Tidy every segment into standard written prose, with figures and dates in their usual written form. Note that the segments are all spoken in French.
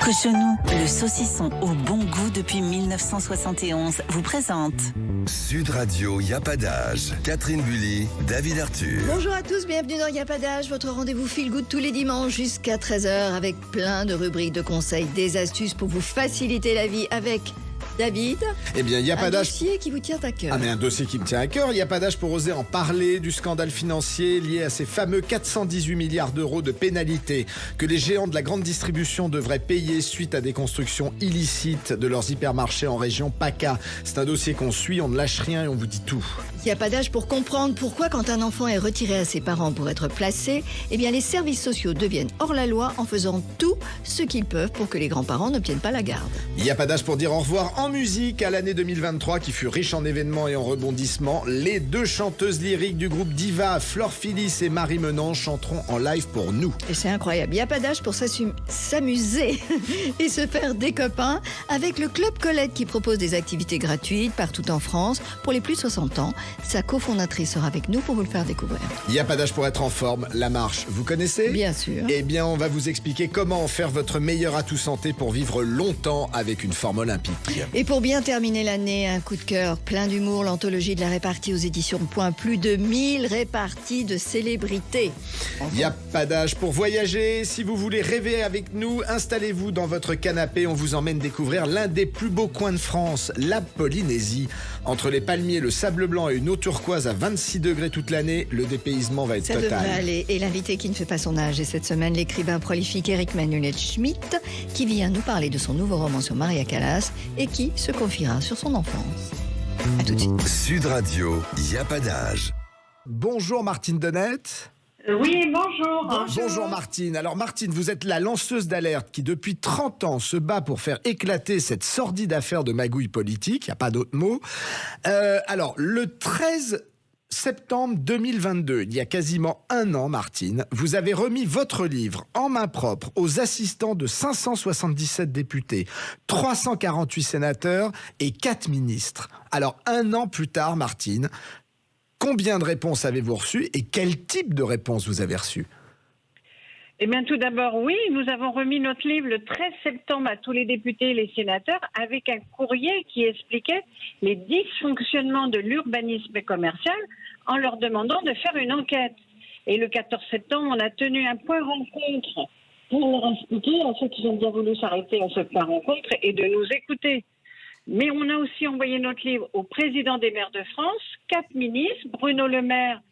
Cochonou, le saucisson au bon goût depuis 1971, vous présente Sud Radio, y a pas d'âge. Catherine Bully, David Arthur. Bonjour à tous, bienvenue dans Y a pas d'âge, votre rendez-vous feel good tous les dimanches jusqu'à 13h avec plein de rubriques, de conseils, des astuces pour vous faciliter la vie avec David. Eh bien, il n'y a pas d'âge. Un dossier qui vous tient à cœur. Ah, mais un dossier qui me tient à cœur. Il n'y a pas d'âge pour oser en parler du scandale financier lié à ces fameux 418 milliards d'euros de pénalités que les géants de la grande distribution devraient payer suite à des constructions illicites de leurs hypermarchés en région PACA. C'est un dossier qu'on suit, on ne lâche rien et on vous dit tout. Il n'y a pas d'âge pour comprendre pourquoi quand un enfant est retiré à ses parents pour être placé, eh bien les services sociaux deviennent hors la loi en faisant tout ce qu'ils peuvent pour que les grands-parents n'obtiennent pas la garde. Il n'y a pas d'âge pour dire au revoir en musique à l'année 2023 qui fut riche en événements et en rebondissements. Les deux chanteuses lyriques du groupe Diva, Flore Phillis et Marie Menant, chanteront en live pour nous. Et c'est incroyable, il n'y a pas d'âge pour s'amuser et se faire des copains avec le Club Colette qui propose des activités gratuites partout en France pour les plus de 60 ans. Sa cofondatrice sera avec nous pour vous le faire découvrir. Il n'y a pas d'âge pour être en forme, la marche, vous connaissez ? Bien sûr. Eh bien, on va vous expliquer comment en faire votre meilleur atout santé pour vivre longtemps avec une forme olympique. Et pour bien terminer l'année, un coup de cœur plein d'humour, l'anthologie de la répartie aux éditions Point. Plus de 1000 réparties de célébrités. Il n'y a pas d'âge pour voyager. Si vous voulez rêver avec nous, installez-vous dans votre canapé. On vous emmène découvrir l'un des plus beaux coins de France, la Polynésie. Entre les palmiers, le sable blanc et une eau turquoise à 26 degrés toute l'année, le dépaysement va être Ça total. devrait aller. Et l'invité qui ne fait pas son âge est cette semaine l'écrivain prolifique Éric Manuel Schmitt qui vient nous parler de son nouveau roman sur Maria Callas et qui se confiera sur son enfance. A tout de suite. Sud Radio, y a pas d'âge. Bonjour Martine Denette. Oui, bonjour. Bonjour Martine. Alors Martine, vous êtes la lanceuse d'alerte qui depuis 30 ans se bat pour faire éclater cette sordide affaire de magouille politique, il n'y a pas d'autre mot. Alors, le 13 septembre 2022, il y a quasiment un an, Martine, vous avez remis votre livre en main propre aux assistants de 577 députés, 348 sénateurs et 4 ministres. Alors, un an plus tard, Martine, combien de réponses avez-vous reçues et quel type de réponse vous avez reçu ? Eh bien, tout d'abord, oui, nous avons remis notre livre le 13 septembre à tous les députés et les sénateurs avec un courrier qui expliquait les dysfonctionnements de l'urbanisme commercial en leur demandant de faire une enquête. Et le 14 septembre, on a tenu un point rencontre pour leur expliquer à ceux qui ont bien voulu s'arrêter à ce point rencontre et de nous écouter. Mais on a aussi envoyé notre livre au président des maires de France, 4 ministres, Bruno Le Maire,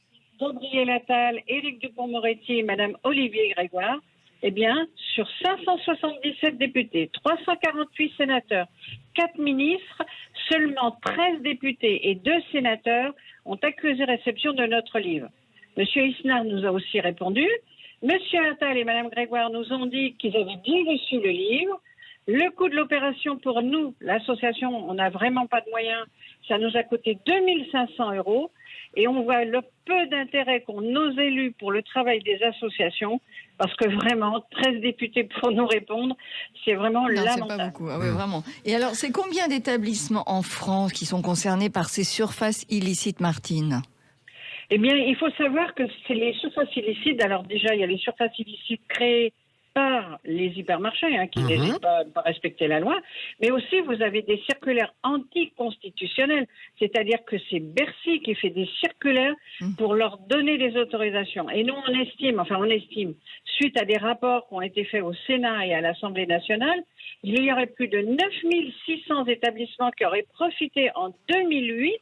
Gabriel Attal, Éric Dupond-Moretti et Madame Olivier Grégoire. Eh bien, sur 577 députés, 348 sénateurs, 4 ministres, seulement 13 députés et 2 sénateurs ont accusé réception de notre livre. Monsieur Isnard nous a aussi répondu. Monsieur Attal et Madame Grégoire nous ont dit qu'ils avaient bien reçu le livre. Le coût de l'opération pour nous, l'association, on n'a vraiment pas de moyens, ça nous a coûté 2500 €. Et on voit le peu d'intérêt qu'ont nos élus pour le travail des associations, parce que vraiment, 13 députés pour nous répondre, c'est vraiment lamentable. C'est pas beaucoup, ah oui, vraiment. Et alors, c'est combien d'établissements en France qui sont concernés par ces surfaces illicites, Martine ? Eh bien, il faut savoir que c'est les surfaces illicites. Alors déjà, il y a les surfaces illicites créées par les hypermarchés qui n'hésitent pas à respecter la loi, mais aussi vous avez des circulaires anticonstitutionnelles, c'est-à-dire que c'est Bercy qui fait des circulaires pour leur donner des autorisations. Et nous, on estime, suite à des rapports qui ont été faits au Sénat et à l'Assemblée nationale, il y aurait plus de 9600 établissements qui auraient profité en 2008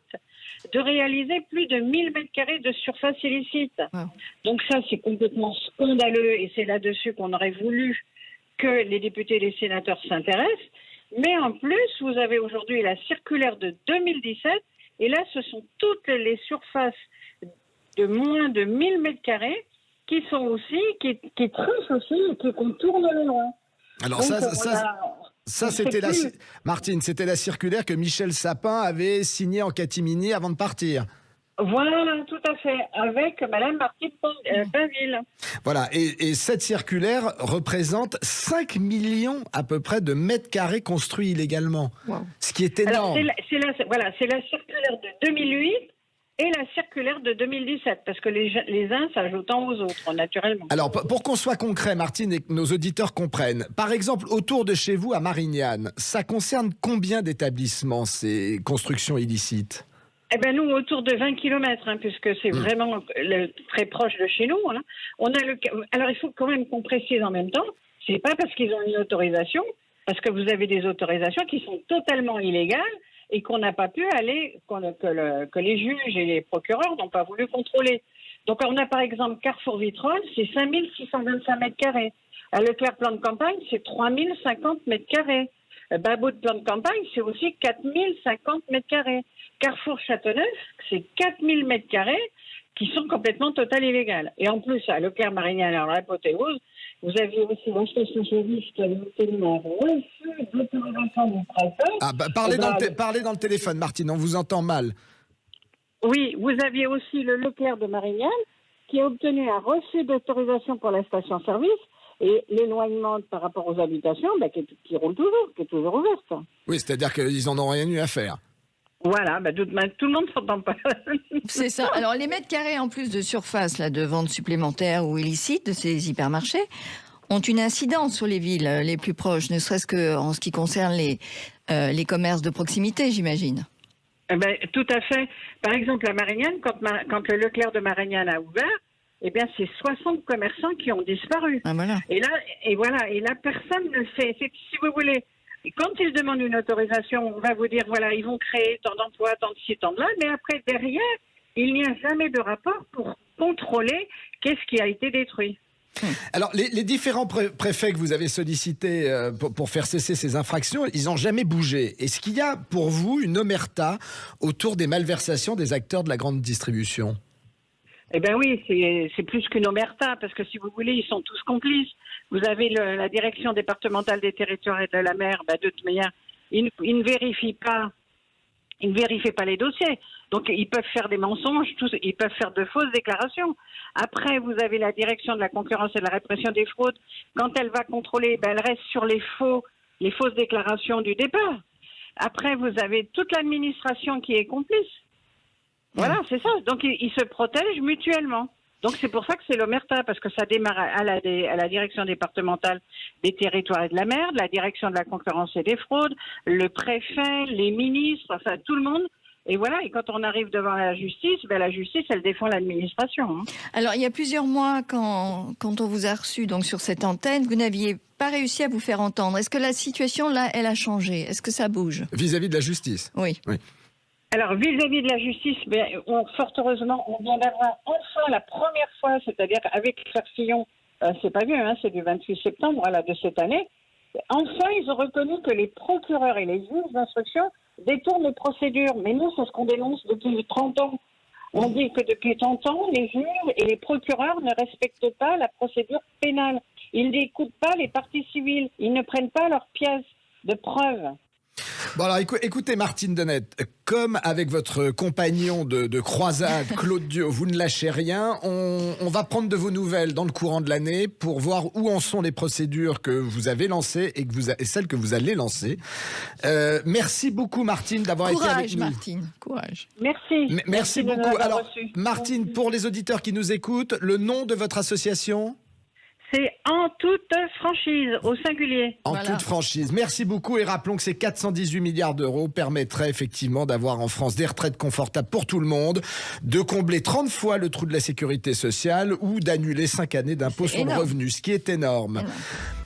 de réaliser plus de 1000 m² de surface illicite. Wow. Donc ça, c'est complètement scandaleux et c'est là-dessus qu'on aurait voulu que les députés et les sénateurs s'intéressent. Mais en plus, vous avez aujourd'hui la circulaire de 2017 et là, ce sont toutes les surfaces de moins de 1000 m² qui sont aussi, qui trichent aussi et qui contournent la loi. Alors donc, ça, c'était Martine, c'était la circulaire que Michel Sapin avait signée en catimini avant de partir. Voilà, tout à fait, avec Madame Martine Pinville. Voilà, et cette circulaire représente 5 millions à peu près de mètres carrés construits illégalement. Wow. Ce qui est énorme. Alors, c'est la circulaire de 2008 et la circulaire de 2017, parce que les uns s'ajoutant aux autres, naturellement. Alors, pour qu'on soit concret, Martine, et que nos auditeurs comprennent, par exemple, autour de chez vous, à Marignane, ça concerne combien d'établissements, ces constructions illicites ? Eh bien, nous, autour de 20 km, puisque c'est vraiment très proche de chez nous. On a alors, il faut quand même qu'on précise en même temps, c'est pas parce qu'ils ont une autorisation, parce que vous avez des autorisations qui sont totalement illégales et qu'on n'a pas pu aller, que les juges et les procureurs n'ont pas voulu contrôler. Donc, on a par exemple Carrefour Vitrolles, c'est 5625 mètres carrés. À Leclerc Plan de Campagne, c'est 3050 mètres carrés. Babou de Plan de Campagne, c'est aussi 4050 mètres carrés. Carrefour Châteauneuf, c'est 4000 mètres carrés qui sont complètement total illégales. Et en plus, à Leclerc-Marignane, alors l'apothéose, vous aviez aussi la station-service qui avait obtenu un refus d'autorisation du préfet. Parlez dans le téléphone, Martine, on vous entend mal. Oui, vous aviez aussi le Leclerc de Marignane qui a obtenu un refus d'autorisation pour la station-service et l'éloignement par rapport aux habitations qui roule toujours, qui est toujours ouverte. Oui, c'est-à-dire qu'ils n'en ont rien eu à faire. Voilà, tout le monde ne s'entend pas. C'est ça. Alors, les mètres carrés en plus de surface là, de vente supplémentaire ou illicite de ces hypermarchés ont une incidence sur les villes les plus proches, ne serait-ce qu'en ce qui concerne les commerces de proximité, j'imagine. Tout à fait. Par exemple, à Marignane, quand le Leclerc de Marignane a ouvert, c'est 60 commerçants qui ont disparu. Ah, voilà. Et là, personne ne fait. Si vous voulez, quand ils demandent une autorisation, on va vous dire, voilà, ils vont créer tant d'emplois, tant de ci, tant de là, mais après, derrière, il n'y a jamais de rapport pour contrôler qu'est-ce qui a été détruit. Alors, les différents préfets que vous avez sollicités pour faire cesser ces infractions, ils n'ont jamais bougé. Est-ce qu'il y a pour vous une omerta autour des malversations des acteurs de la grande distribution ? Oui, c'est plus qu'une omerta, parce que si vous voulez, ils sont tous complices. Vous avez la direction départementale des territoires et de la mer, de toute manière, ils ne vérifient pas les dossiers. Donc, ils peuvent faire des mensonges, ils peuvent faire de fausses déclarations. Après, vous avez la direction de la concurrence et de la répression des fraudes. Quand elle va contrôler, elle reste sur les fausses déclarations du départ. Après, vous avez toute l'administration qui est complice. Voilà, c'est ça. Donc, ils se protègent mutuellement. Donc, c'est pour ça que c'est l'omerta, parce que ça démarre à la direction départementale des territoires et de la mer, de la direction de la concurrence et des fraudes, le préfet, les ministres, enfin, tout le monde. Et voilà, et quand on arrive devant la justice, la justice, elle défend l'administration. Alors, il y a plusieurs mois, quand on vous a reçu donc, sur cette antenne, vous n'aviez pas réussi à vous faire entendre. Est-ce que la situation, là, elle a changé ? Est-ce que ça bouge ? Vis-à-vis de la justice ? Oui. Alors, vis-à-vis de la justice, fort heureusement, on vient d'avoir enfin la première fois, c'est-à-dire avec l'affaire Fillon, c'est pas vieux, c'est du 28 septembre de cette année, enfin, ils ont reconnu que les procureurs et les juges d'instruction détournent les procédures. Mais nous, c'est ce qu'on dénonce depuis 30 ans. On dit que depuis 30 ans, les juges et les procureurs ne respectent pas la procédure pénale. Ils n'écoutent pas les parties civiles. Ils ne prennent pas leurs pièces de preuve. Bon alors écoutez Martine Denette, comme avec votre compagnon de croisade Claude Dieu, vous ne lâchez rien, on va prendre de vos nouvelles dans le courant de l'année pour voir où en sont les procédures que vous avez lancées et celles que vous allez lancer. Merci beaucoup Martine d'avoir été avec nous. Courage Martine, courage. Merci. Merci beaucoup. Alors Martine, pour les auditeurs qui nous écoutent, le nom de votre association ? C'est en toute franchise, au singulier. En toute franchise. Merci beaucoup et rappelons que ces 418 milliards d'euros permettraient effectivement d'avoir en France des retraites confortables pour tout le monde, de combler 30 fois le trou de la sécurité sociale ou d'annuler 5 années d'impôt sur le revenu, ce qui est énorme.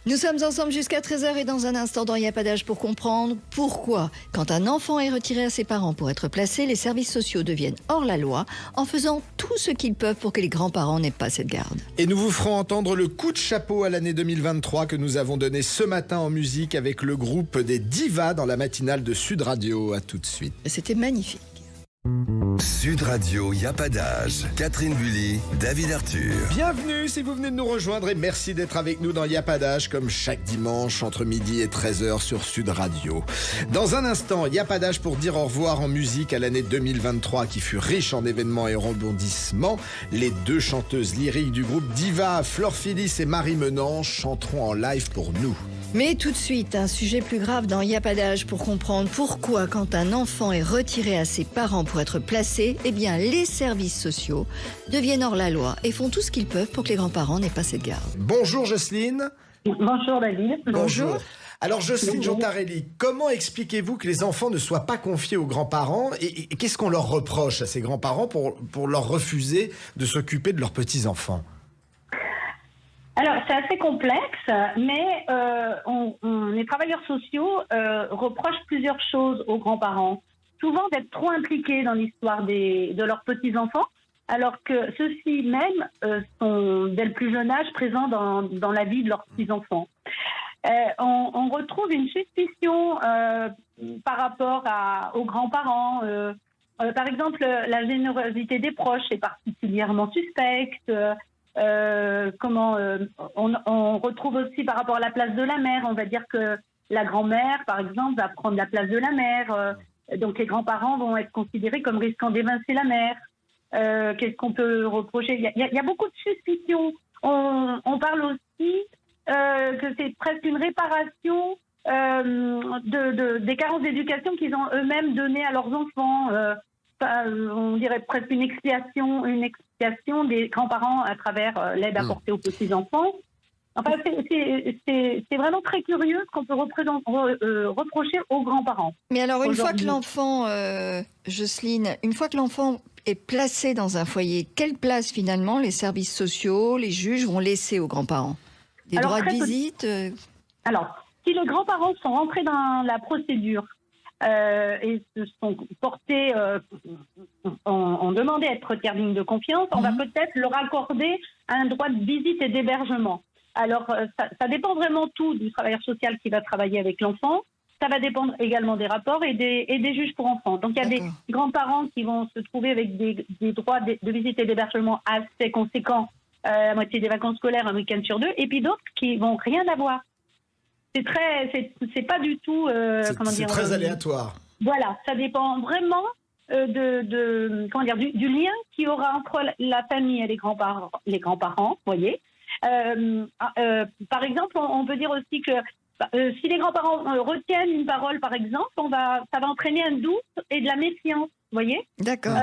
Nous sommes ensemble jusqu'à 13h et dans un instant dans Il n'y a pas d'âge pour comprendre pourquoi, quand un enfant est retiré à ses parents pour être placé, les services sociaux deviennent hors la loi en faisant tout ce qu'ils peuvent pour que les grands-parents n'aient pas cette garde. Et nous vous ferons entendre le coup de chapeau à l'année 2023 que nous avons donné ce matin en musique avec le groupe des Divas dans la matinale de Sud Radio. À tout de suite. C'était magnifique. Sud Radio, y a pas d'âge. Catherine Bully, David Arthur. Bienvenue si vous venez de nous rejoindre et merci d'être avec nous dans Y a pas d'âge comme chaque dimanche entre midi et 13h sur Sud Radio. Dans un instant, Y a pas d'âge pour dire au revoir en musique à l'année 2023 qui fut riche en événements et rebondissements. Les deux chanteuses lyriques du groupe Diva, Flore Phillis et Marie Menange chanteront en live pour nous. Mais tout de suite, un sujet plus grave dans Y a pas d'âge pour comprendre pourquoi quand un enfant est retiré à ses parents pour être placé, eh bien les services sociaux deviennent hors la loi et font tout ce qu'ils peuvent pour que les grands-parents n'aient pas cette garde. Bonjour Jocelyne. Bonjour David. Bonjour. Alors Jocelyne Jontarelli, comment expliquez-vous que les enfants ne soient pas confiés aux grands-parents et qu'est-ce qu'on leur reproche à ces grands-parents pour leur refuser de s'occuper de leurs petits-enfants ? Alors, c'est assez complexe, mais les travailleurs sociaux reprochent plusieurs choses aux grands-parents. Souvent d'être trop impliqués dans l'histoire de leurs petits-enfants, alors que ceux-ci même sont, dès le plus jeune âge, présents dans la vie de leurs petits-enfants. On retrouve une suspicion par rapport aux grands-parents. Par exemple, la générosité des proches est particulièrement suspecte. On retrouve aussi par rapport à la place de la mère, on va dire que la grand-mère, par exemple, va prendre la place de la mère, donc les grands-parents vont être considérés comme risquant d'évincer la mère. Qu'est-ce qu'on peut reprocher ? Il y a beaucoup de suspicions. On parle aussi que c'est presque une réparation des carences d'éducation qu'ils ont eux-mêmes données à leurs enfants. On dirait presque une expiation des grands-parents à travers l'aide apportée aux petits-enfants. Enfin, c'est vraiment très curieux ce qu'on peut reprocher aux grands-parents. Mais alors, une fois que l'enfant, Jocelyne, une fois que l'enfant est placé dans un foyer, quelle place finalement les services sociaux, les juges vont laisser aux grands-parents ? Des droits de visite Alors, si les grands-parents sont rentrés dans la procédure et se sont portés, ont demandé à être tiers digne de confiance, on va peut-être leur accorder un droit de visite et d'hébergement. Alors, ça dépend vraiment tout du travailleur social qui va travailler avec l'enfant. Ça va dépendre également des rapports et des juges pour enfants. Donc, il y a des grands-parents qui vont se trouver avec des droits de visite et d'hébergement assez conséquents, la moitié des vacances scolaires, un week-end sur deux, et puis d'autres qui vont rien avoir. C'est pas du tout, c'est très aléatoire. Voilà, ça dépend vraiment du lien qu'il y aura entre la famille et les grands-parents, voyez. Par exemple, on peut dire aussi que si les grands-parents retiennent une parole, par exemple, ça va entraîner un doute et de la méfiance, vous voyez. D'accord.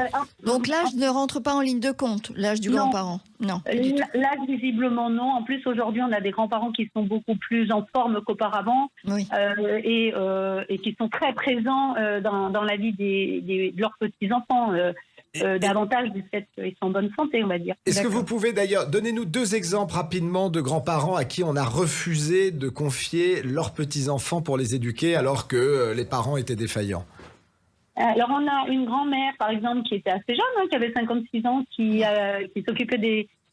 Donc l'âge ne rentre pas en ligne de compte, l'âge du grand-parent. Non. L'âge, visiblement, non. En plus, aujourd'hui, on a des grands-parents qui sont beaucoup plus en forme qu'auparavant, oui. Et qui sont très présents dans la vie de leurs petits-enfants. Davantage du fait qu'ils sont en bonne santé, on va dire. Est-ce que vous pouvez d'ailleurs, donnez-nous 2 exemples rapidement de grands-parents à qui on a refusé de confier leurs petits-enfants pour les éduquer alors que les parents étaient défaillants? Alors on a une grand-mère, par exemple, qui était assez jeune, qui avait 56 ans, qui s'occupait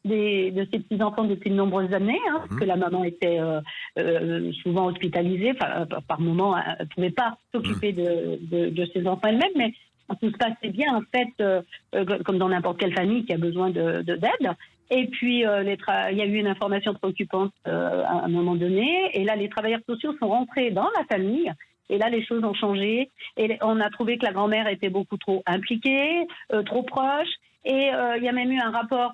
de ses petits-enfants depuis de nombreuses années, parce que la maman était souvent hospitalisée, par moment, elle ne pouvait pas s'occuper de ses enfants elle-même, mais tout se passait bien, en fait, comme dans n'importe quelle famille qui a besoin d'aide. Et puis, il y a eu une information préoccupante à un moment donné. Et là, les travailleurs sociaux sont rentrés dans la famille. Et là, les choses ont changé. Et on a trouvé que la grand-mère était beaucoup trop impliquée, trop proche. Et il y a même eu un rapport,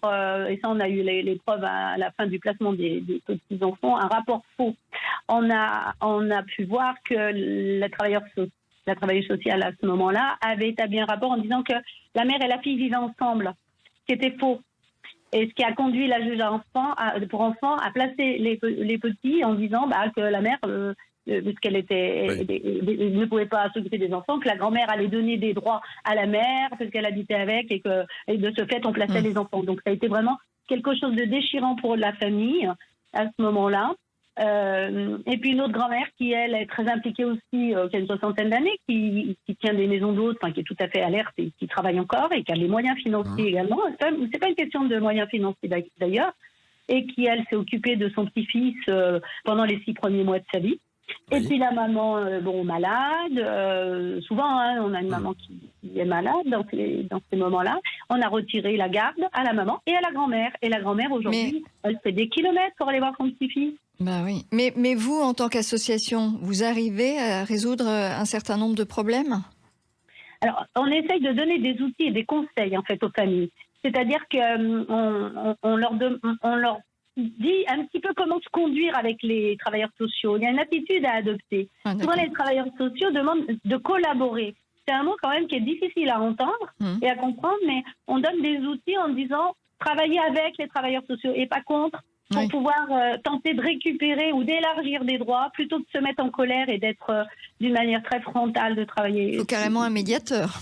et ça, on a eu les preuves à la fin du placement des petits-enfants, un rapport faux. On a pu voir que la travailleuse sociale à ce moment-là avait établi un rapport en disant que la mère et la fille vivaient ensemble, ce qui était faux. Et ce qui a conduit la juge pour enfants à placer les petits en disant que la mère, puisqu'elle ne pouvait pas s'occuper des enfants, que la grand-mère allait donner des droits à la mère parce qu'elle habitait avec et de ce fait on plaçait les enfants. Donc ça a été vraiment quelque chose de déchirant pour la famille à ce moment-là. Et puis une autre grand-mère qui, elle, est très impliquée aussi, qui a une 60aine d'années, qui tient des maisons d'hôtes, qui est tout à fait alerte et qui travaille encore et qui a les moyens financiers également. C'est pas une question de moyens financiers d'ailleurs. Et qui, elle, s'est occupée de son petit-fils pendant les 6 premiers mois de sa vie. Oui. Et puis la maman, malade, souvent on a une maman qui est malade dans ces moments-là. On a retiré la garde à la maman et à la grand-mère. Et la grand-mère aujourd'hui, elle fait des kilomètres pour aller voir son petit-fils. Bah oui. Mais vous, en tant qu'association, vous arrivez à résoudre un certain nombre de problèmes ? Alors, on essaye de donner des outils et des conseils en fait aux familles. C'est-à-dire qu'on leur dit un petit peu comment se conduire avec les travailleurs sociaux. Il y a une attitude à adopter. Souvent, les travailleurs sociaux demandent de collaborer. C'est un mot quand même qui est difficile à entendre et à comprendre, mais on donne des outils en disant travailler avec les travailleurs sociaux et pas contre, pour pouvoir tenter de récupérer ou d'élargir des droits plutôt que de se mettre en colère et d'être d'une manière très frontale de travailler. Il faut carrément un médiateur.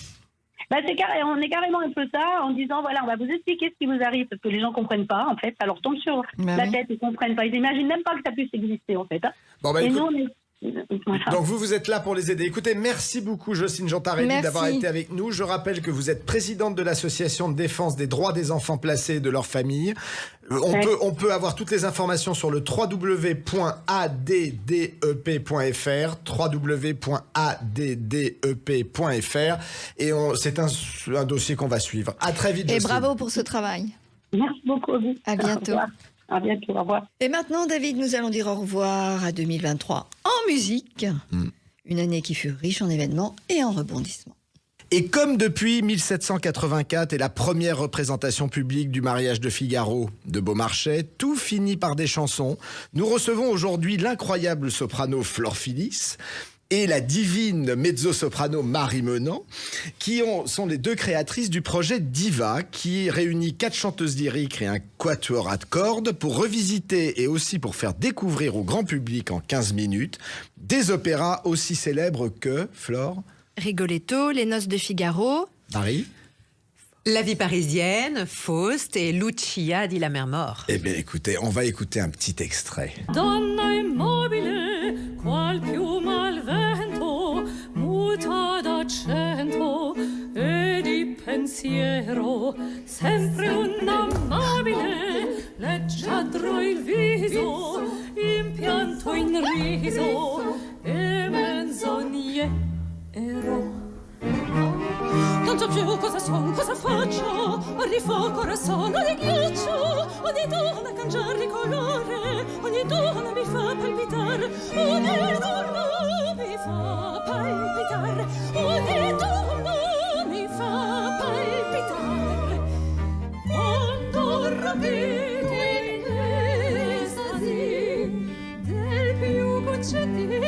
On est carrément un peu ça, en disant, voilà, on va vous expliquer ce qui vous arrive, parce que les gens ne comprennent pas, en fait. Ça leur tombe sur la tête, ils ne comprennent pas. Ils n'imaginent même pas que ça puisse exister, en fait. Bon, bah, et écoute... nous, on est... Voilà. Donc vous êtes là pour les aider. Écoutez, merci beaucoup Jocelyne Jantarelli d'avoir été avec nous. Je rappelle que vous êtes présidente de l'association de défense des droits des enfants placés et de leurs familles. On peut avoir toutes les informations sur le www.addep.fr, www.addep.fr, et c'est un dossier qu'on va suivre. À très vite. Et Jocelyne. bravo pour ce travail. Merci beaucoup. À bientôt. À bientôt, au revoir. Et maintenant, David, nous allons dire au revoir à 2023 en musique. Une année qui fut riche en événements et en rebondissements. Et comme depuis 1784 et la première représentation publique du mariage de Figaro de Beaumarchais, tout finit par des chansons. Nous recevons aujourd'hui l'incroyable soprano Flore Phillis et la divine mezzo-soprano Marie Menant, qui sont les deux créatrices du projet Diva, qui réunit 4 chanteuses lyriques et un quatuor à cordes pour revisiter et aussi pour faire découvrir au grand public en 15 minutes des opéras aussi célèbres que, Flore, Rigoletto, Les Noces de Figaro, Marie, La vie parisienne, Faust et Lucia di la mer mort. Eh bien écoutez, on va écouter un petit extrait. Donna immobile, qual piuma al vento, muta d'accento e di pensiero, sempre un amabile, leggiadro il viso, impianto in riso e menzognero. Non so più cosa son, cosa faccio, ogni fuoco ora sono di ghiaccio, ogni donna cangiar di colore, ogni donna mi fa palpitare, ogni donna mi fa palpitare, ogni donna mi fa palpitare. Quando rapito in estasi del più concettito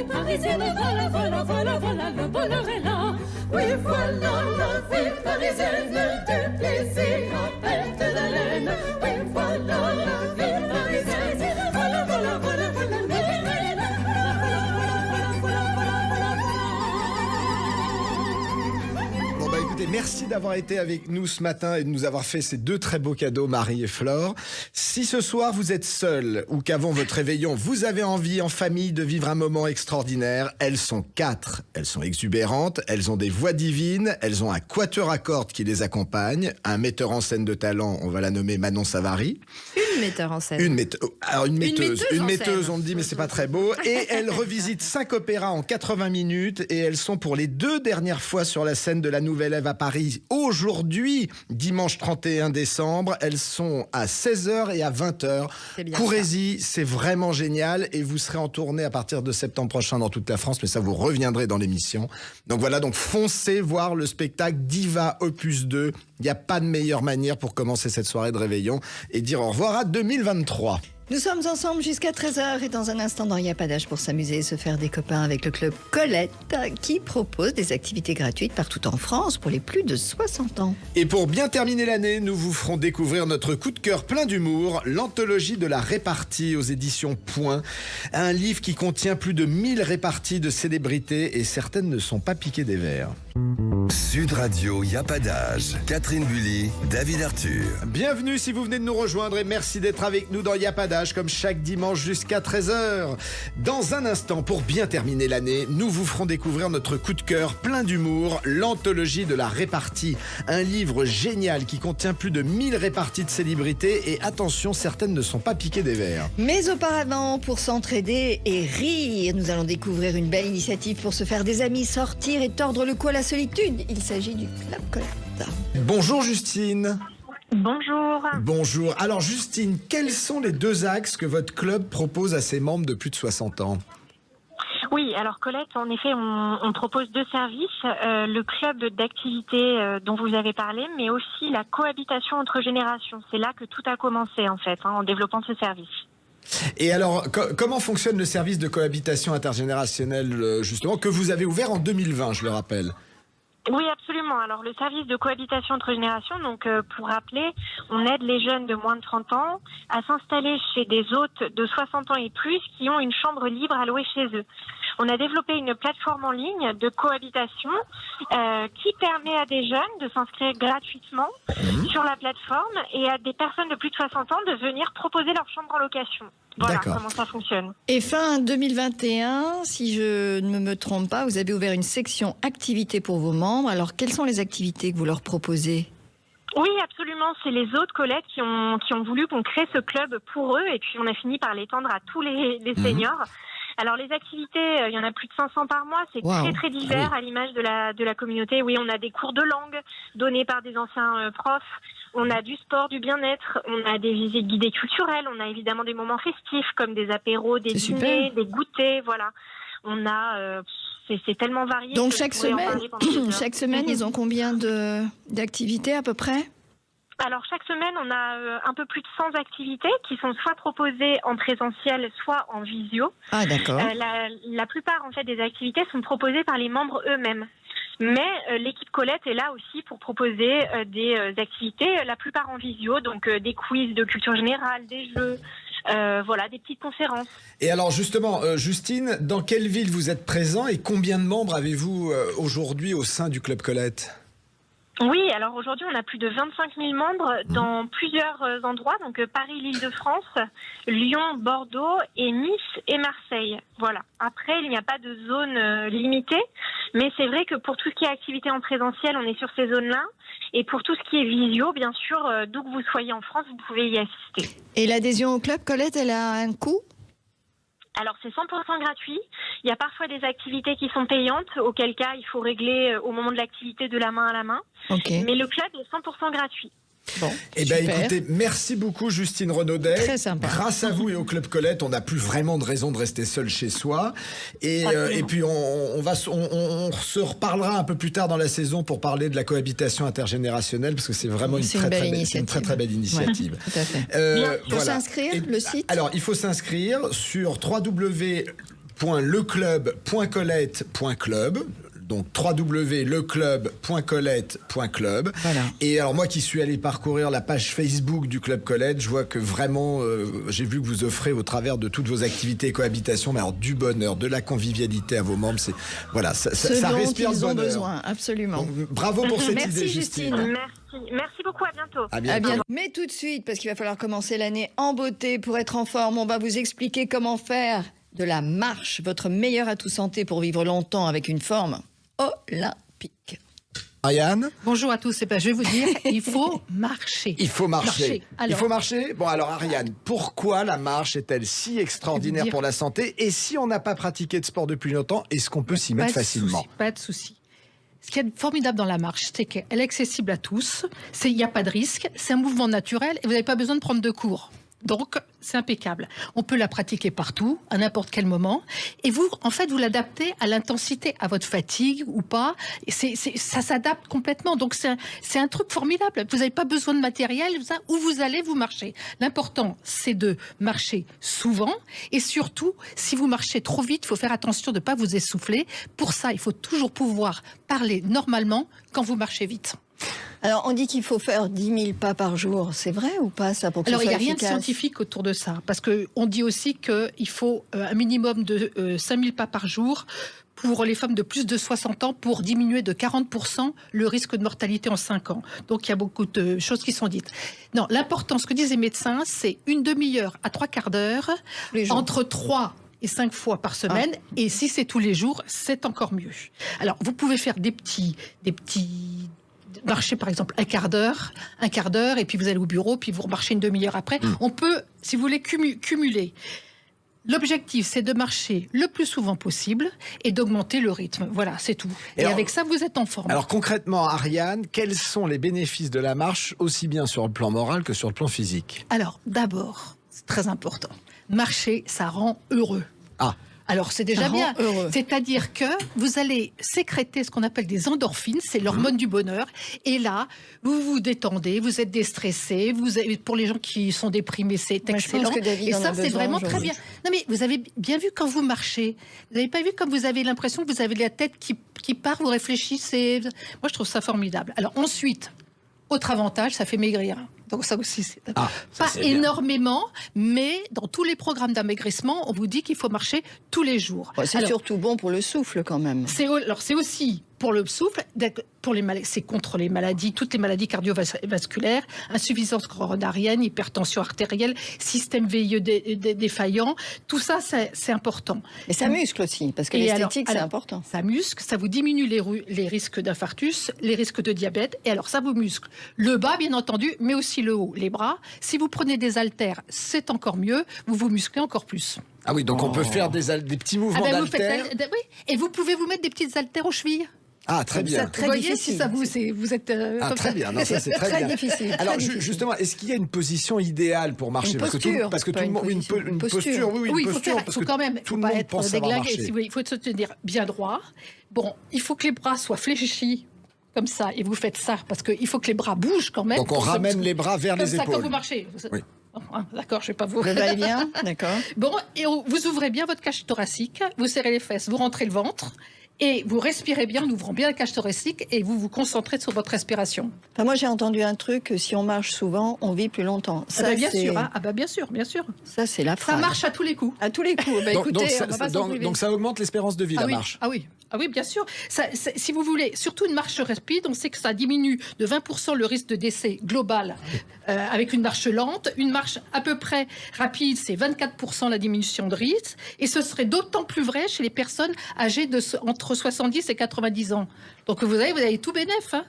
parisienne, voilà, voilà, voilà, voilà, le bonheur est là. Oui, voilà la vie parisienne, du plaisir à perte d'haleine. Oui, voilà la vie parisienne, voilà, voilà, voilà, voilà, le bonheur est là. Bon bah écoutez, merci d'avoir été avec nous ce matin et de nous avoir fait ces 2 très beaux cadeaux, Marie et Flore. Si ce soir vous êtes seul ou qu'avant votre réveillon, vous avez envie en famille de vivre un moment extraordinaire, elles sont 4. Elles sont exubérantes, elles ont des voix divines, elles ont un quatuor à cordes qui les accompagne, un metteur en scène de talent, on va la nommer Manon Savary. Une metteur en scène. Une metteuse, on me dit, mais c'est pas très beau. Et elles revisitent 5 opéras en 80 minutes et elles sont pour les 2 dernières fois sur la scène de la Nouvelle Ève à Paris. Aujourd'hui, dimanche 31 décembre, elles sont à 16h et à 20h. Courez-y, c'est vraiment génial et vous serez en tournée à partir de septembre prochain dans toute la France, mais ça vous reviendrez dans l'émission. Donc voilà, donc foncez voir le spectacle Diva Opus 2. Il n'y a pas de meilleure manière pour commencer cette soirée de réveillon et dire au revoir à 2023. Nous sommes ensemble jusqu'à 13h et dans un instant dans Yapadage pour s'amuser et se faire des copains avec le club Colette qui propose des activités gratuites partout en France pour les plus de 60 ans. Et pour bien terminer l'année, nous vous ferons découvrir notre coup de cœur plein d'humour, l'anthologie de la répartie aux éditions Point. Un livre qui contient plus de 1000 réparties de célébrités et certaines ne sont pas piquées des vers. Sud Radio, y a pas d'âge. Catherine Bully, David Arthur. Bienvenue si vous venez de nous rejoindre et merci d'être avec nous dans Y a pas d'âge comme chaque dimanche jusqu'à 13h. Dans un instant, pour bien terminer l'année, nous vous ferons découvrir notre coup de cœur plein d'humour, l'anthologie de la répartie. Un livre génial qui contient plus de 1000 réparties de célébrités et attention, certaines ne sont pas piquées des vers. Mais auparavant, pour s'entraider et rire, nous allons découvrir une belle initiative pour se faire des amis, sortir et tordre le cou à la solitude. Il s'agit du Club Colette. Bonjour Justine. Bonjour. Bonjour. Alors Justine, quels sont les 2 axes que votre club propose à ses membres de plus de 60 ans ? Oui, alors Colette, en effet, on propose 2 services. Le club d'activité dont vous avez parlé, mais aussi la cohabitation entre générations. C'est là que tout a commencé, en fait, en développant ce service. Et alors, comment fonctionne le service de cohabitation intergénérationnelle, justement, que vous avez ouvert en 2020, je le rappelle ? Oui, absolument. Alors, le service de cohabitation entre générations, donc pour rappeler, on aide les jeunes de moins de 30 ans à s'installer chez des hôtes de 60 ans et plus qui ont une chambre libre à louer chez eux. On a développé une plateforme en ligne de cohabitation qui permet à des jeunes de s'inscrire gratuitement sur la plateforme et à des personnes de plus de 60 ans de venir proposer leur chambre en location. Voilà comment ça fonctionne. Et fin 2021, si je ne me trompe pas, vous avez ouvert une section activités pour vos membres. Alors, quelles sont les activités que vous leur proposez ? Oui, absolument. C'est les autres Colette qui ont voulu qu'on crée ce club pour eux et puis on a fini par l'étendre à tous les seniors. Alors les activités, il y en a plus de 500 par mois, c'est très très divers à l'image de la communauté. Oui, on a des cours de langue donnés par des anciens profs, on a du sport, du bien-être, on a des visites guidées culturelles, on a évidemment des moments festifs comme des apéros, des dîners, des goûters, voilà. On a c'est tellement varié. Donc chaque semaine, ils ont combien d'activités à peu près ? Alors chaque semaine, on a un peu plus de 100 activités qui sont soit proposées en présentiel, soit en visio. Ah d'accord. La plupart en fait des activités sont proposées par les membres eux-mêmes. Mais l'équipe Colette est là aussi pour proposer des activités, la plupart en visio, donc des quiz de culture générale, des jeux, voilà, des petites conférences. Et alors justement, Justine, dans quelle ville vous êtes présent et combien de membres avez-vous aujourd'hui au sein du Club Colette ? Oui, alors aujourd'hui, on a plus de 25 000 membres dans plusieurs endroits, donc Paris, l'Île-de-France, Lyon, Bordeaux et Nice et Marseille. Voilà. Après, il n'y a pas de zone limitée, mais c'est vrai que pour tout ce qui est activité en présentiel, on est sur ces zones-là. Et pour tout ce qui est visio, bien sûr, d'où que vous soyez en France, vous pouvez y assister. Et l'adhésion au club, Colette, elle a un coût ? Alors c'est 100% gratuit. Il y a parfois des activités qui sont payantes, auquel cas il faut régler au moment de l'activité de la main à la main. Okay. Mais le club est 100% gratuit. Bon, eh bien, écoutez, merci beaucoup Justine Renaudet. Très sympa. Grâce à vous et au Club Colette, on n'a plus vraiment de raison de rester seul chez soi. Et puis on se reparlera un peu plus tard dans la saison pour parler de la cohabitation intergénérationnelle parce que c'est vraiment une très très belle initiative. Ouais, tout à fait. Il faut s'inscrire, le site. Alors, il faut s'inscrire sur www.leclub.colette.club. Donc www.leclub.colette.club. Voilà. Et alors moi qui suis allé parcourir la page Facebook du Club Colette, je vois que vraiment j'ai vu que vous offrez au travers de toutes vos activités et cohabitations, mais alors du bonheur, de la convivialité à vos membres, c'est voilà, ça respire le bonheur. Besoin, absolument. Donc, bravo pour cette idée, Merci Justine. Merci beaucoup, à bientôt. À bientôt. Mais tout de suite, parce qu'il va falloir commencer l'année en beauté pour être en forme, on va vous expliquer comment faire de la marche votre meilleur atout santé pour vivre longtemps avec une forme olympique. Ariane ? Bonjour à tous. Je vais vous dire, il faut marcher. Il faut marcher. Alors, il faut marcher. Bon, alors Ariane, pourquoi la marche est-elle si extraordinaire pour la santé ? Et si on n'a pas pratiqué de sport depuis longtemps, est-ce qu'on peut s'y mettre facilement ? Pas de souci. Ce qui est formidable dans la marche, c'est qu'elle est accessible à tous. Il n'y a pas de risque. C'est un mouvement naturel et vous n'avez pas besoin de prendre de cours. Donc, c'est impeccable. On peut la pratiquer partout, à n'importe quel moment. Et vous, en fait, vous l'adaptez à l'intensité, à votre fatigue ou pas. Ça s'adapte complètement. Donc, c'est un truc formidable. Vous n'avez pas besoin de matériel. Où vous allez, vous marchez. L'important, c'est de marcher souvent. Et surtout, si vous marchez trop vite, il faut faire attention de ne pas vous essouffler. Pour ça, il faut toujours pouvoir parler normalement quand vous marchez vite. Alors, on dit qu'il faut faire 10 000 pas par jour. C'est vrai ou pas, ça, pour que Alors, ce soit il n'y a efficace? rien de scientifique autour de ça. Parce qu'on dit aussi qu'il faut un minimum de 5 000 pas par jour pour les femmes de plus de 60 ans pour diminuer de 40% le risque de mortalité en 5 ans. Donc il y a beaucoup de choses qui sont dites. Non, l'important, ce que disent les médecins, c'est une demi-heure à 3/4 d'heure, entre 3 et 5 fois par semaine. Et si c'est tous les jours, c'est encore mieux. Alors, vous pouvez faire des petits marcher par exemple un quart d'heure, et puis vous allez au bureau, puis vous remarchez une demi-heure après. On peut, si vous voulez, cumuler. L'objectif, c'est de marcher le plus souvent possible et d'augmenter le rythme. Voilà, c'est tout. Et alors, avec ça, vous êtes en forme. Alors concrètement, Ariane, quels sont les bénéfices de la marche, aussi bien sur le plan moral que sur le plan physique? Alors, d'abord, c'est très important. Marcher, ça rend heureux. Ah. Alors, c'est déjà bien. C'est-à-dire que vous allez sécréter ce qu'on appelle des endorphines, c'est l'hormone du bonheur. Et là, vous vous détendez, vous êtes déstressé. Pour les gens qui sont déprimés, c'est excellent. Et ça, c'est vraiment très bien. Non, mais vous avez bien vu quand vous marchez. Vous n'avez pas vu comme vous avez l'impression que vous avez la tête qui part, vous réfléchissez. Moi, je trouve ça formidable. Alors ensuite, autre avantage, ça fait maigrir. Donc ça aussi, c'est pas énormément, mais dans tous les programmes d'amaigrissement, on vous dit qu'il faut marcher tous les jours. C'est surtout bon pour le souffle quand même. C'est aussi pour le souffle, c'est contre les maladies, toutes les maladies cardiovasculaires, insuffisance coronarienne, hypertension artérielle, système veineux défaillant, tout ça c'est important. Et ça muscle aussi, parce que l'esthétique c'est important. Ça muscle, ça vous diminue les risques d'infarctus, les risques de diabète, et alors ça vous muscle. Le bas bien entendu, mais aussi le haut, les bras. Si vous prenez des haltères, c'est encore mieux, vous vous musclez encore plus. Ah oui, donc on peut faire des petits mouvements d'haltères. Oui, et vous pouvez vous mettre des petites haltères aux chevilles. Ah, très bien. Vous voyez, si ça vous êtes... très bien, non, ça c'est très bien. Difficile. Alors justement, est-ce qu'il y a une position idéale pour marcher? Parce que tout le monde... Une posture, oui, il faut quand même tout le monde pense savoir marcher. Il faut se tenir bien droit. Bon, il faut que les bras soient fléchis, comme ça, et vous faites ça, parce qu'il faut que les bras bougent quand même. Donc on ramène les bras vers les épaules. Comme ça, quand vous marchez. Oui. D'accord, je ne vais pas vous... Le va-et-vient, d'accord. Bon, et vous ouvrez bien votre cage thoracique, vous serrez les fesses, vous rentrez le ventre, et vous respirez bien en ouvrant bien la cage thoracique, et vous vous concentrez sur votre respiration. Enfin, moi, j'ai entendu un truc, si on marche souvent, on vit plus longtemps. Ça, bien sûr, bien sûr. Ça, c'est la phrase. Ça marche à tous les coups. À tous les coups. Donc ça augmente l'espérance de vie, la marche. Ah oui, bien sûr. Si vous voulez, surtout une marche rapide, on sait que ça diminue de 20% le risque de décès global avec une marche lente. Une marche à peu près rapide, c'est 24% la diminution de risque. Et ce serait d'autant plus vrai chez les personnes âgées entre 70 et 90 ans. Donc vous avez tout bénef. Hein.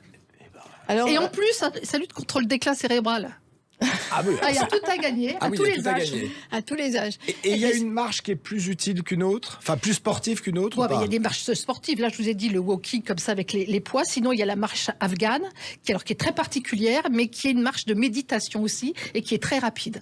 Et en plus, ça lutte contre le déclin cérébral. Il y a tout à gagner, à tous les âges. À tous les âges. Et il y a une marche qui est plus utile qu'une autre, enfin plus sportive qu'une autre. Il y a des marches sportives. Là, je vous ai dit le walking comme ça avec les poids. Sinon, il y a la marche afghane, qui est très particulière, mais qui est une marche de méditation aussi et qui est très rapide.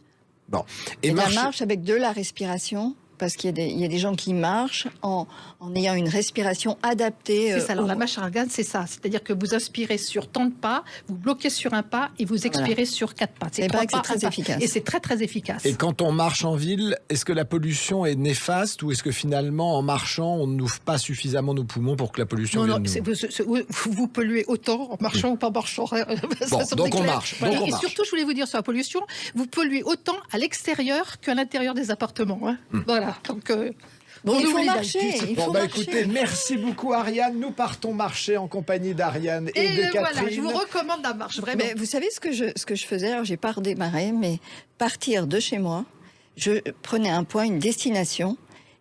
Bon. Et la marche avec de la respiration. Parce qu'il y a des gens qui marchent en ayant une respiration adaptée. C'est ça. Alors la marche afghane, c'est ça. C'est-à-dire que vous inspirez sur tant de pas, vous bloquez sur un pas et vous expirez sur 4 pas. C'est très efficace. Et c'est très très efficace. Et quand on marche en ville, est-ce que la pollution est néfaste ou est-ce que finalement, en marchant, on n'ouvre pas suffisamment nos poumons pour que la pollution vienne nous... Vous polluez autant en marchant ou pas en marchant. Donc on marche. Et surtout, je voulais vous dire sur la pollution, vous polluez autant à l'extérieur qu'à l'intérieur des appartements. Hein. Voilà. Donc, il faut marcher. Écoutez, merci beaucoup Ariane. Nous partons marcher en compagnie d'Ariane et de Catherine. Voilà, je vous recommande la marche, vraiment. Mais vous savez ce que je faisais? Alors, j'ai pas redémarré, mais partir de chez moi, je prenais un point, une destination,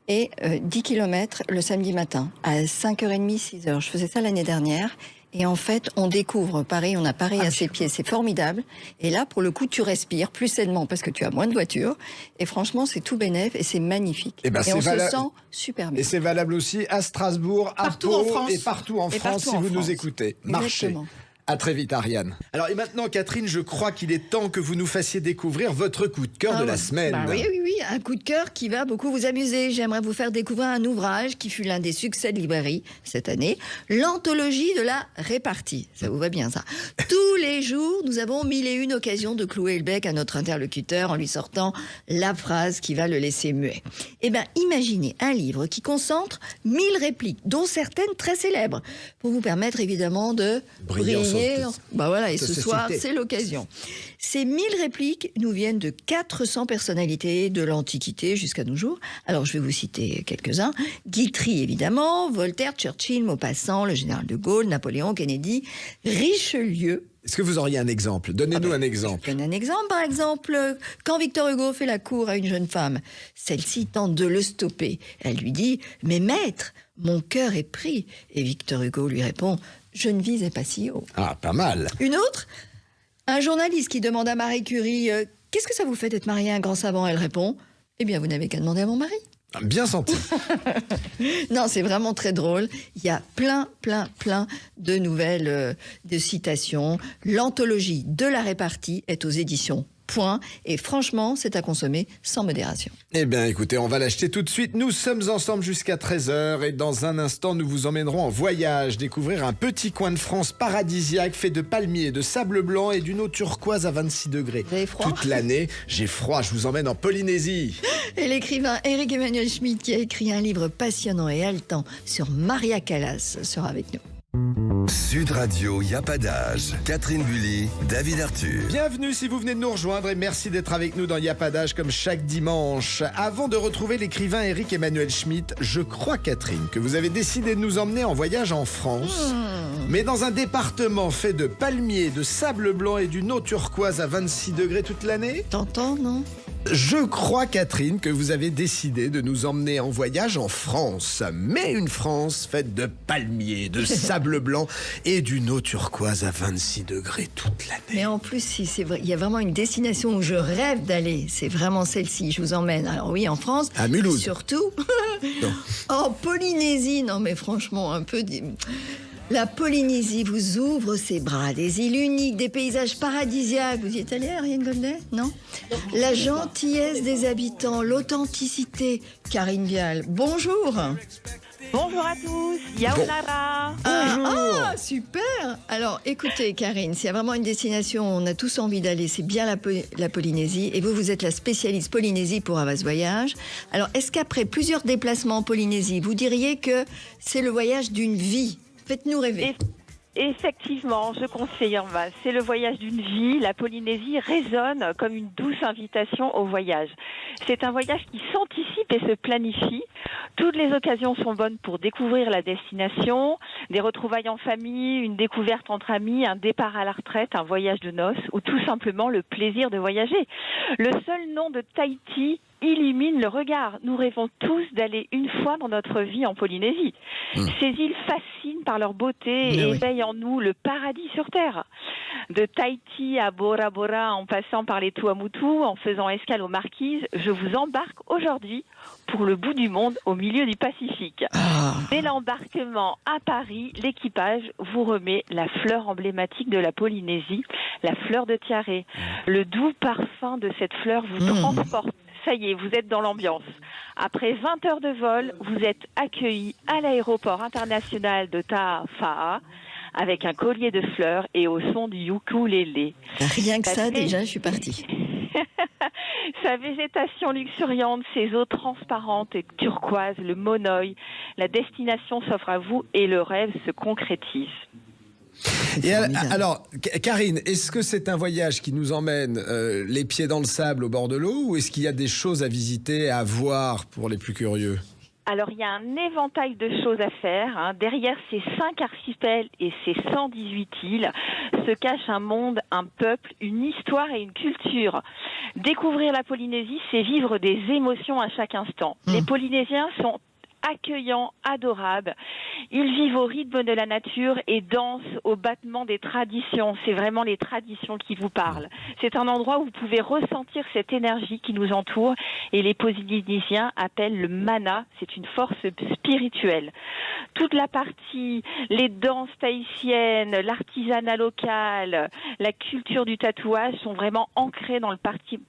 et 10 km le samedi matin, à 5h30, 6h. Je faisais ça l'année dernière. Et en fait, on découvre Paris, on a Paris à ses pieds, c'est formidable. Et là, pour le coup, tu respires plus sainement parce que tu as moins de voitures. Et franchement, c'est tout bénef et c'est magnifique. Et on se sent super bien. Et c'est valable aussi à Strasbourg, à Pau et partout en France si vous nous écoutez. Marchez. Exactement. À très vite, Ariane. Alors, et maintenant, Catherine, je crois qu'il est temps que vous nous fassiez découvrir votre coup de cœur de la semaine. Oui, un coup de cœur qui va beaucoup vous amuser. J'aimerais vous faire découvrir un ouvrage qui fut l'un des succès de librairie cette année, l'anthologie de la répartie. Ça vous va bien, ça. Tous les les jours, nous avons 1001 occasions de clouer le bec à notre interlocuteur en lui sortant la phrase qui va le laisser muet. Eh bien, imaginez un livre qui concentre 1000 répliques, dont certaines très célèbres, pour vous permettre évidemment de briller. Bah voilà, et ce soir, c'est l'occasion. Ces 1000 répliques nous viennent de 400 personnalités de l'Antiquité jusqu'à nos jours. Alors, je vais vous citer quelques-uns. Guitry, évidemment, Voltaire, Churchill, Maupassant, le général de Gaulle, Napoléon, Kennedy, Richelieu. Est-ce que vous auriez un exemple? Donnez-nous un exemple. Je donne un exemple. Par exemple, quand Victor Hugo fait la cour à une jeune femme, celle-ci tente de le stopper. Elle lui dit « Mais maître, mon cœur est pris ». Et Victor Hugo lui répond « Je ne visais pas si haut ». Ah, pas mal. Une autre, un journaliste qui demande à Marie Curie « Qu'est-ce que ça vous fait d'être mariée à un grand savant ?» Elle répond « Eh bien, vous n'avez qu'à demander à mon mari ». Bien senti. Non, c'est vraiment très drôle. Il y a plein de nouvelles de citations. L'anthologie de la répartie est aux éditions Point. Et franchement, c'est à consommer sans modération. Eh bien, écoutez, on va l'acheter tout de suite. Nous sommes ensemble jusqu'à 13h et dans un instant, nous vous emmènerons en voyage, découvrir un petit coin de France paradisiaque fait de palmiers, de sable blanc et d'une eau turquoise à 26 degrés. Vous avez froid ? Toute l'année, j'ai froid. Je vous emmène en Polynésie. Et l'écrivain Éric-Emmanuel Schmitt, qui a écrit un livre passionnant et haletant sur Maria Callas, sera avec nous. Sud Radio, y a pas d'âge. Catherine Bully, David Arthur. Bienvenue si vous venez de nous rejoindre et merci d'être avec nous dans Y a pas d'âge comme chaque dimanche. Avant de retrouver l'écrivain Éric-Emmanuel Schmitt, je crois, Catherine, que vous avez décidé de nous emmener en voyage en France, mais dans un département fait de palmiers, de sable blanc et d'une eau turquoise à 26 degrés toute l'année. T'entends, non ? Je crois, Catherine, que vous avez décidé de nous emmener en voyage en France, mais une France faite de palmiers, de sable blanc et d'une eau turquoise à 26 degrés toute l'année. Mais en plus, si c'est vrai, il y a vraiment une destination où je rêve d'aller. C'est vraiment celle-ci. Je vous emmène. Alors oui, en France. À Mulhouse. Surtout. En Polynésie. Non, mais franchement, un peu. La Polynésie vous ouvre ses bras, des îles uniques, des paysages paradisiaques. Vous y êtes allé, Ariane Goldet? Non? La gentillesse des habitants, l'authenticité. Karine Vial, bonjour. Bonjour à tous, Yaonara. Ah, super. Alors, écoutez, Karine, s'il y a vraiment une destination où on a tous envie d'aller, c'est bien la Polynésie. Et vous êtes la spécialiste Polynésie pour Havas Voyage. Alors, est-ce qu'après plusieurs déplacements en Polynésie, vous diriez que c'est le voyage d'une vie? Faites-nous rêver. Effectivement, je confirme. C'est le voyage d'une vie. La Polynésie résonne comme une douce invitation au voyage. C'est un voyage qui s'anticipe et se planifie. Toutes les occasions sont bonnes pour découvrir la destination, des retrouvailles en famille, une découverte entre amis, un départ à la retraite, un voyage de noces ou tout simplement le plaisir de voyager. Le seul nom de Tahiti illumine le regard. Nous rêvons tous d'aller une fois dans notre vie en Polynésie. Ces îles fascinent par leur beauté et éveillent en nous le paradis sur Terre. De Tahiti à Bora Bora, en passant par les Tuamotu, en faisant escale aux Marquises, je vous embarque aujourd'hui pour le bout du monde, au milieu du Pacifique. Dès l'embarquement à Paris, l'équipage vous remet la fleur emblématique de la Polynésie, la fleur de tiare. Le doux parfum de cette fleur vous transporte. Ça y est, vous êtes dans l'ambiance. Après 20 heures de vol, vous êtes accueillis à l'aéroport international de Ta'afa'a avec un collier de fleurs et au son du ukulélé. Rien que ça, déjà, je suis partie. Sa végétation luxuriante, ses eaux transparentes et turquoises, le monoï, la destination s'offre à vous et le rêve se concrétise. Et alors, Karine, est-ce que c'est un voyage qui nous emmène les pieds dans le sable au bord de l'eau ou est-ce qu'il y a des choses à visiter, à voir pour les plus curieux ? Alors, il y a un éventail de choses à faire. Derrière ces 5 archipels et ces 118 îles se cache un monde, un peuple, une histoire et une culture. Découvrir la Polynésie, c'est vivre des émotions à chaque instant. Les Polynésiens sont accueillants, adorables. Ils vivent au rythme de la nature et dansent au battement des traditions. C'est vraiment les traditions qui vous parlent. C'est un endroit où vous pouvez ressentir cette énergie qui nous entoure et les Polynésiens appellent le mana. C'est une force spirituelle. Toute la partie, les danses tahitiennes, l'artisanat local, la culture du tatouage sont vraiment ancrés dans le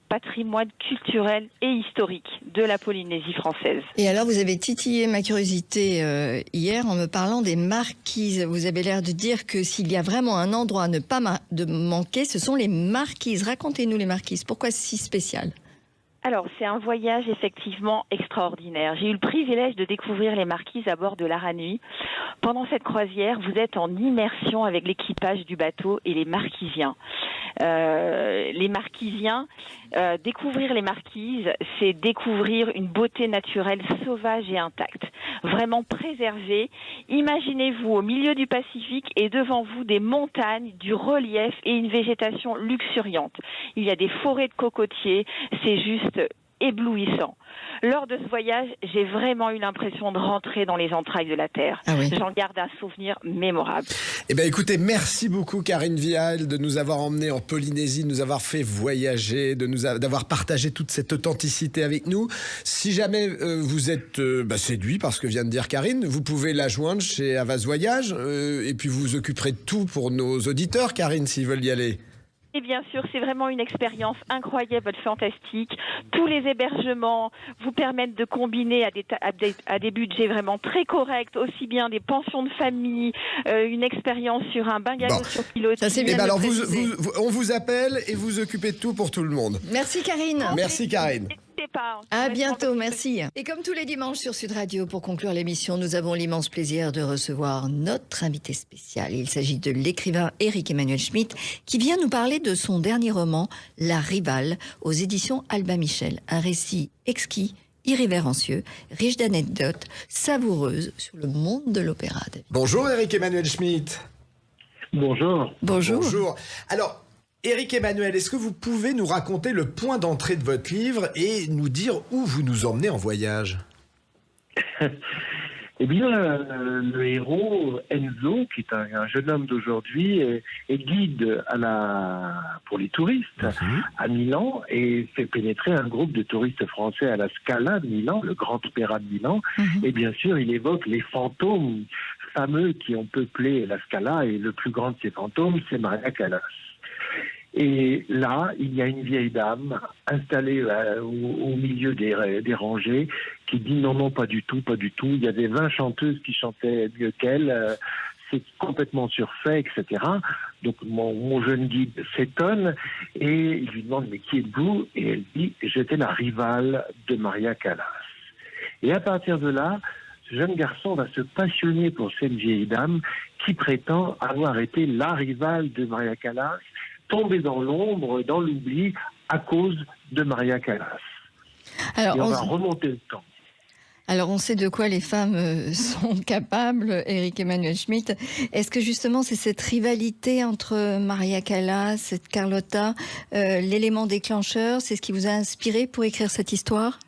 patrimoine culturel et historique de la Polynésie française. Et alors, vous avez titillé titillé ma curiosité hier en me parlant des marquises. Vous avez l'air de dire que s'il y a vraiment un endroit à ne pas manquer, ce sont les marquises. Racontez-nous les marquises. Pourquoi si spécial ? Alors, c'est un voyage effectivement extraordinaire. J'ai eu le privilège de découvrir les marquises à bord de l'Aranui. Pendant cette croisière, vous êtes en immersion avec l'équipage du bateau et les marquisiens. Découvrir les marquises, c'est découvrir une beauté naturelle sauvage et intacte, vraiment préservée. Imaginez-vous au milieu du Pacifique et devant vous des montagnes, du relief et une végétation luxuriante. Il y a des forêts de cocotiers, c'est juste éblouissant. Lors de ce voyage, j'ai vraiment eu l'impression de rentrer dans les entrailles de la Terre. Ah oui. J'en garde un souvenir mémorable. Eh bien, écoutez, merci beaucoup, Karine Vial, de nous avoir emmenés en Polynésie, de nous avoir fait voyager, d'avoir partagé toute cette authenticité avec nous. Si jamais vous êtes séduit par ce que vient de dire Karine, vous pouvez la joindre chez Havas Voyage et puis vous occuperez de tout pour nos auditeurs, Karine, s'ils veulent y aller. Et bien sûr, c'est vraiment une expérience incroyable, fantastique. Tous les hébergements vous permettent de combiner à des budgets vraiment très corrects, aussi bien des pensions de famille, une expérience sur un bungalow sur pilotis. Ça, c'est bien. Alors, on vous appelle et vous occupez de tout pour tout le monde. Merci Karine. Merci Karine. À bientôt, merci. Et comme tous les dimanches sur Sud Radio, pour conclure l'émission, nous avons l'immense plaisir de recevoir notre invité spécial. Il s'agit de l'écrivain Éric Emmanuel Schmitt, qui vient nous parler de son dernier roman, La Rivale, aux éditions Albin Michel. Un récit exquis, irrévérencieux, riche d'anecdotes, savoureuses sur le monde de l'opéra. Bonjour Éric Emmanuel Schmitt. Bonjour. Bonjour. Alors, Éric Emmanuel, est-ce que vous pouvez nous raconter le point d'entrée de votre livre et nous dire où vous nous emmenez en voyage ? Eh bien, le héros, Enzo, qui est un jeune homme d'aujourd'hui, est guide pour les touristes à Milan et fait pénétrer un groupe de touristes français à la Scala de Milan, le grand opéra de Milan. Et bien sûr, il évoque les fantômes fameux qui ont peuplé la Scala, et le plus grand de ces fantômes, c'est Maria Callas. Et là, il y a une vieille dame installée au milieu des rangées qui dit non, pas du tout. Il y avait 20 chanteuses qui chantaient mieux qu'elle. C'est complètement surfait, etc. Donc mon jeune guide s'étonne et il lui demande mais qui êtes-vous ? Et elle dit j'étais la rivale de Maria Callas. Et à partir de là, ce jeune garçon va se passionner pour cette vieille dame qui prétend avoir été la rivale de Maria Callas, tombée dans l'ombre, dans l'oubli, à cause de Maria Callas. Alors, et on va remonter le temps. Alors, on sait de quoi les femmes sont capables, Éric Emmanuel Schmitt. Est-ce que justement, c'est cette rivalité entre Maria Callas et Carlotta, l'élément déclencheur, c'est ce qui vous a inspiré pour écrire cette histoire ?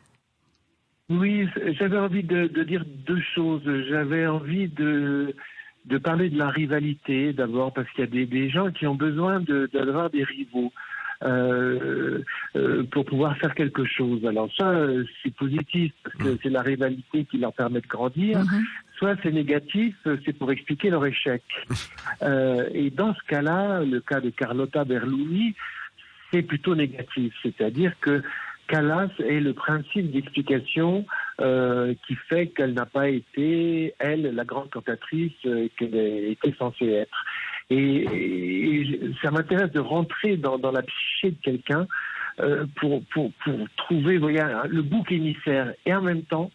Oui, j'avais envie de dire deux choses. J'avais envie de parler de la rivalité, d'abord, parce qu'il y a des gens qui ont besoin d'avoir des rivaux pour pouvoir faire quelque chose. Alors ça, c'est positif, parce que c'est la rivalité qui leur permet de grandir. Soit c'est négatif, c'est pour expliquer leur échec. Et dans ce cas-là, le cas de Carlotta Berluni, c'est plutôt négatif. C'est-à-dire que Callas est le principe d'explication qui fait qu'elle n'a pas été, elle, la grande cantatrice qu'elle était censée être. Et ça m'intéresse de rentrer dans la psyché de quelqu'un pour trouver le bouc émissaire. Et en même temps,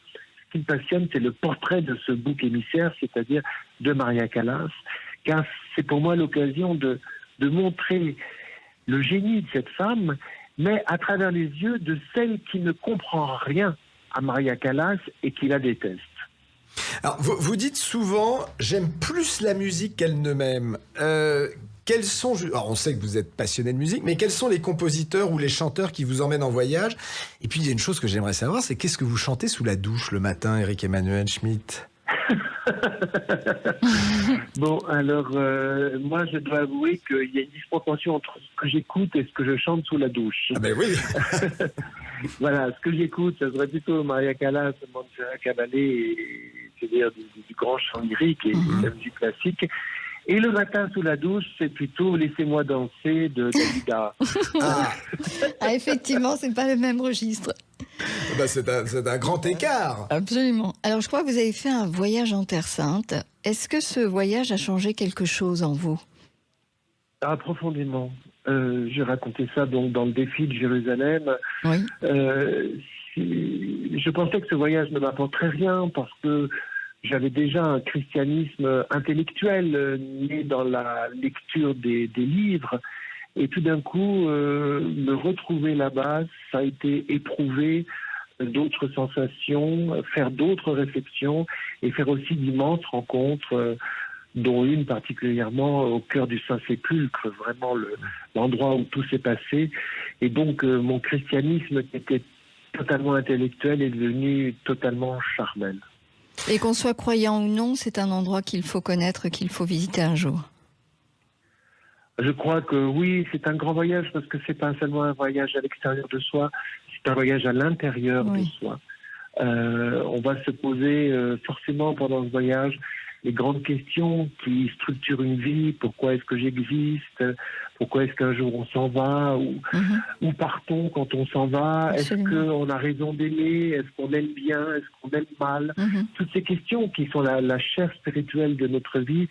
ce qui me passionne, c'est le portrait de ce bouc émissaire, c'est-à-dire de Maria Callas, car c'est pour moi l'occasion de montrer le génie de cette femme, mais à travers les yeux de celle qui ne comprend rien à Maria Callas et qui la déteste. Alors, vous dites souvent « j'aime plus la musique qu'elle ne m'aime ». Quels sont, alors on sait que vous êtes passionné de musique, mais quels sont les compositeurs ou les chanteurs qui vous emmènent en voyage ? Et puis il y a une chose que j'aimerais savoir, c'est qu'est-ce que vous chantez sous la douche le matin, Éric Emmanuel Schmitt ? Bon, alors, moi, je dois avouer qu'il y a une disproportion entre ce que j'écoute et ce que je chante sous la douche. Ah ben oui. Voilà, ce que j'écoute, ça serait plutôt Maria Callas, Montserrat Caballé, c'est-à-dire du grand chant lyrique et de la musique classique. Et le matin sous la douche, c'est plutôt Laissez-moi danser de Dalida. Ah, effectivement, c'est pas le même registre. bah c'est un grand écart. Absolument. Alors, je crois que vous avez fait un voyage en Terre Sainte. Est-ce que ce voyage a changé quelque chose en vous? Ah, profondément. J'ai raconté ça donc dans le défi de Jérusalem. Oui. Je pensais que ce voyage ne m'apporterait rien parce que j'avais déjà un christianisme intellectuel né dans la lecture des livres. Et tout d'un coup, me retrouver là-bas, ça a été éprouver d'autres sensations, faire d'autres réflexions et faire aussi d'immenses rencontres, dont une particulièrement au cœur du Saint-Sépulcre, vraiment l'endroit où tout s'est passé. Et donc, mon christianisme qui était totalement intellectuel est devenu totalement charnel. Et qu'on soit croyant ou non, c'est un endroit qu'il faut connaître, qu'il faut visiter un jour. Je crois que oui, c'est un grand voyage parce que c'est pas seulement un voyage à l'extérieur de soi, c'est un voyage à l'intérieur de soi. On va se poser forcément pendant ce voyage les grandes questions qui structurent une vie. Pourquoi est-ce que j'existe? Pourquoi est-ce qu'un jour on s'en va? Où partons quand on s'en va? Est-ce qu'on a raison d'aimer? Est-ce qu'on aime bien? Est-ce qu'on aime mal? Toutes ces questions qui sont la chair spirituelle de notre vie.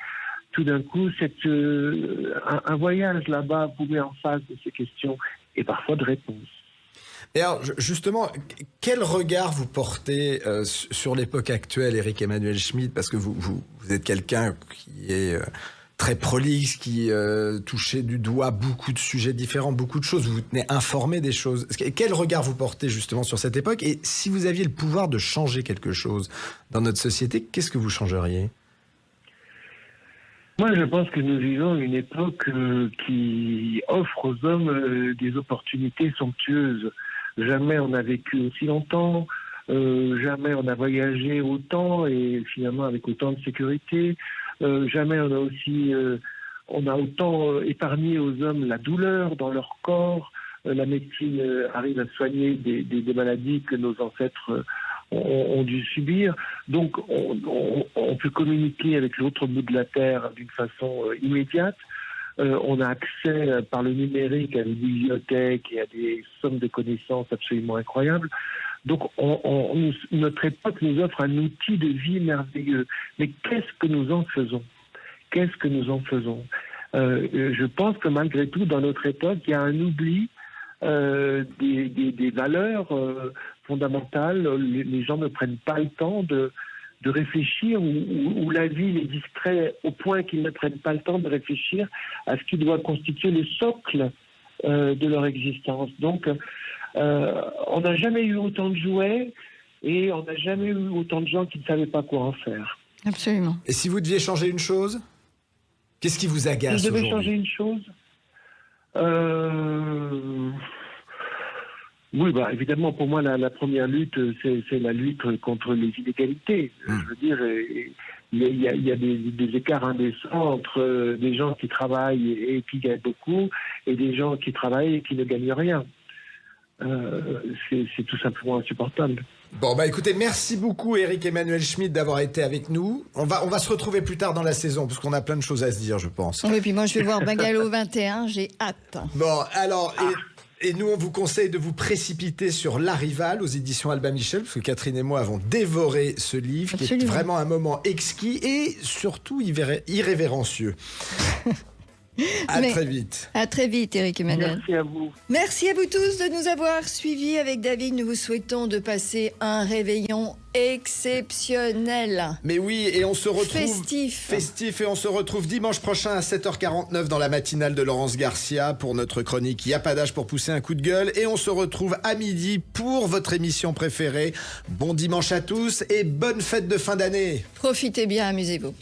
Tout d'un coup, un voyage là-bas vous met en face de ces questions et parfois de réponses. Et alors, justement, quel regard vous portez sur l'époque actuelle, Éric-Emmanuel Schmitt? Parce que vous êtes quelqu'un qui est très prolixe, qui touchez du doigt beaucoup de sujets différents, beaucoup de choses. Vous vous tenez informé des choses. Quel regard vous portez justement sur cette époque? Et si vous aviez le pouvoir de changer quelque chose dans notre société, qu'est-ce que vous changeriez? Moi, je pense que nous vivons une époque qui offre aux hommes des opportunités somptueuses. Jamais on a vécu aussi longtemps, jamais on a voyagé autant et finalement avec autant de sécurité. Jamais on a autant épargné aux hommes la douleur dans leur corps. La médecine arrive à soigner des maladies que nos ancêtres ont dû subir. Donc, on peut communiquer avec l'autre bout de la Terre d'une façon immédiate. On a accès par le numérique à des bibliothèques et à des sommes de connaissances absolument incroyables. Donc, notre époque nous offre un outil de vie merveilleux. Mais qu'est-ce que nous en faisons? Qu'est-ce que nous en faisons? Je pense que malgré tout, dans notre époque, il y a un oubli des valeurs fondamentales. Les gens ne prennent pas le temps de réfléchir, ou la vie les distrait au point qu'ils ne prennent pas le temps de réfléchir à ce qui doit constituer le socle de leur existence. Donc, on n'a jamais eu autant de jouets et on n'a jamais eu autant de gens qui ne savaient pas quoi en faire. Absolument. Et si vous deviez changer une chose, qu'est-ce qui vous agace aujourd'hui? Si je devais changer une chose, oui, évidemment, pour moi, la première lutte, c'est la lutte contre les inégalités. Je veux dire, il y a des écarts indécents entre des gens qui travaillent et qui gagnent beaucoup et des gens qui travaillent et qui ne gagnent rien. C'est tout simplement insupportable. Bon, écoutez, merci beaucoup Éric-Emmanuel Schmitt d'avoir été avec nous. On va se retrouver plus tard dans la saison, parce qu'on a plein de choses à se dire, je pense. Oui, puis moi je vais voir Bungalow 21, j'ai hâte. Bon, alors... Et nous, on vous conseille de vous précipiter sur La Rivale aux éditions Albin Michel, parce que Catherine et moi avons dévoré ce livre, qui est vraiment un moment exquis et surtout irrévérencieux. Très vite. À très vite, Éric-Emmanuel. Merci à vous. Merci à vous tous de nous avoir suivis. Avec David, nous vous souhaitons de passer un réveillon exceptionnel. Mais oui, et on se retrouve... Festif, et on se retrouve dimanche prochain à 7h49 dans la matinale de Laurence Garcia pour notre chronique Y a pas d'âge pour pousser un coup de gueule. Et on se retrouve à midi pour votre émission préférée. Bon dimanche à tous et bonne fête de fin d'année. Profitez bien, amusez-vous.